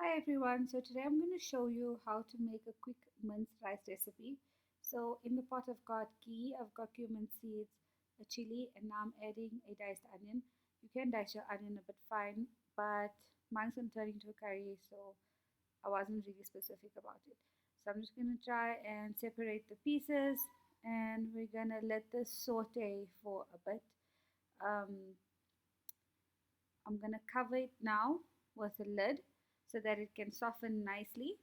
Hi everyone, so today I'm going to show you how to make a quick minced rice recipe. So in the pot I've got ghee, I've got cumin seeds, a chili, and now I'm adding a diced onion. You can dice your onion a bit fine, but mine's going to turn into a curry, so I wasn't really specific about it. So I'm just going to try and separate the pieces, and we're going to let this saute for a bit. Um, I'm going to cover it now with a lid so that it can soften nicely,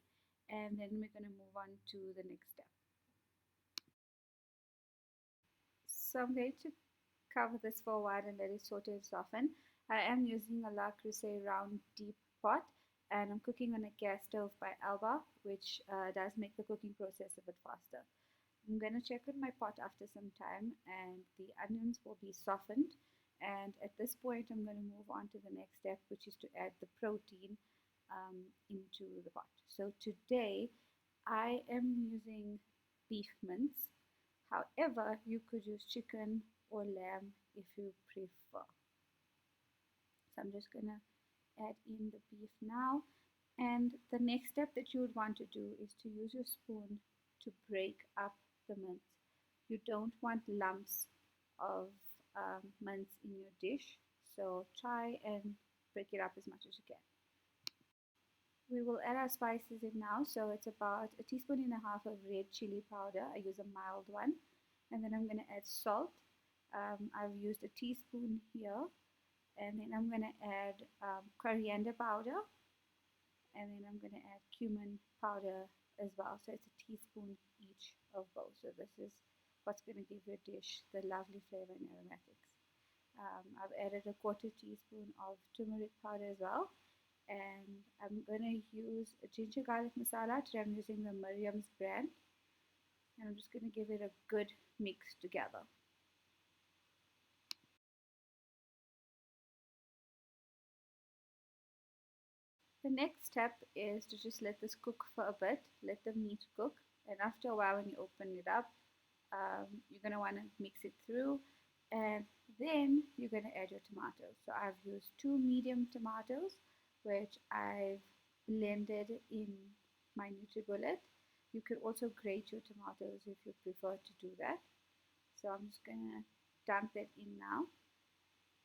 and then we're going to move on to the next step. So I'm going to cover this for a while and let it saute and soften. I am using a La Creuset round deep pot, and I'm cooking on a gas stove by Alba, which does make the cooking process a bit faster. I'm going to check with my pot after some time, and the onions will be softened. And at this point, I'm going to move on to the next step, which is to add the protein into the pot. So today, I am using beef mince. However, you could use chicken or lamb if you prefer. So I'm just going to add in the beef now. And the next step that you would want to do is to use your spoon to break up the mince. You don't want lumps of mince in your dish, so try and break it up as much as you can. We will add our spices in now, so it's about a teaspoon and a half of red chili powder. I use a mild one. And then I'm going to add salt. I've used a teaspoon here. And then I'm going to add coriander powder, and then I'm going to add cumin powder as well. So it's a teaspoon each of both. So this is what's going to give your dish the lovely flavor and aromatics. I've added a quarter teaspoon of turmeric powder as well. And I'm going to use a ginger garlic masala. Today I'm using the Miriam's brand. And I'm just going to give it a good mix together. The next step is to just let this cook for a bit, let the meat cook, and after a while when you open it up, you're going to want to mix it through, and then you're going to add your tomatoes. So I've used two medium tomatoes, which I've blended in my NutriBullet. You could also grate your tomatoes if you prefer to do that. So I'm just going to dump that in now,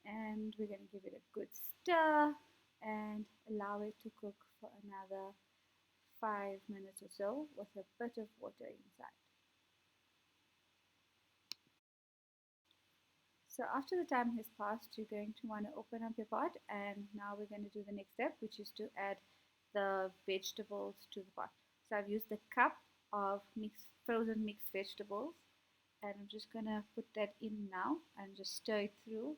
and we're going to give it a good stir and allow it to cook for another 5 minutes or so with a bit of water inside. So after the time has passed, you're going to want to open up your pot, and now we're going to do the next step, which is to add the vegetables to the pot. So I've used a cup of frozen mixed vegetables, and I'm just going to put that in now and just stir it through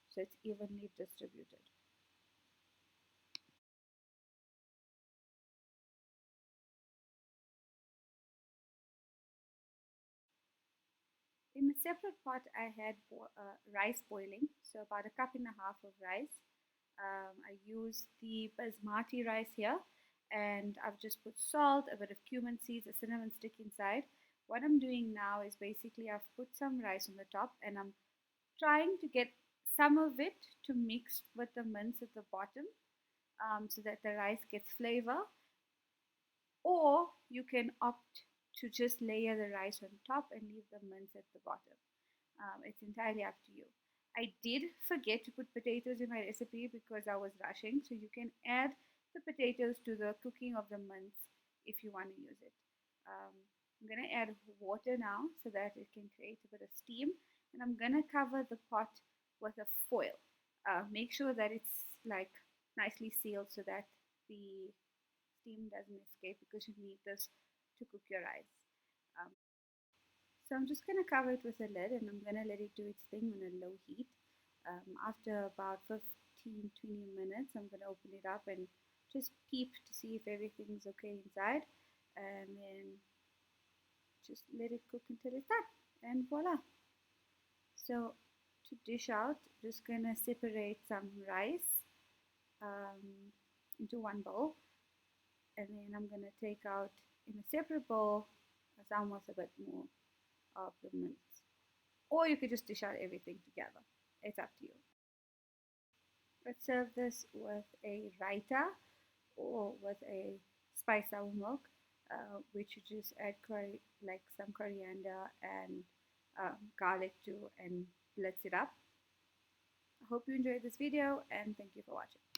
so it's evenly distributed. In a separate pot, I had rice boiling, so about a cup and a half of rice. I use the basmati rice here, and I've just put salt, a bit of cumin seeds, a cinnamon stick inside. What I'm doing now is basically I've put some rice on the top, and I'm trying to get some of it to mix with the mince at the bottom, so that the rice gets flavor. Or you can opt to just layer the rice on top and leave the mince at the bottom. It's entirely up to you. I did forget to put potatoes in my recipe because I was rushing, so you can add the potatoes to the cooking of the mince if you want to use it. I'm going to add water now so that it can create a bit of steam, and I'm going to cover the pot with a foil. Make sure that it's like nicely sealed so that the steam doesn't escape, because you need this to cook your rice. Um, so I'm just going to cover it with a lid, and I'm going to let it do its thing on a low heat. After about 15-20 minutes, I'm going to open it up and just peep to see if everything's okay inside, and then just let it cook until it's done, and voila. So to dish out, just going to separate some rice into one bowl, and then I'm going to take out in a separate bowl some with a bit more of the mince. Or you could just dish out everything together. It's up to you. Let's serve this with a raita, or with a spice sour milk, which you just add like some coriander and garlic to, and blitz it up. I hope you enjoyed this video, and thank you for watching.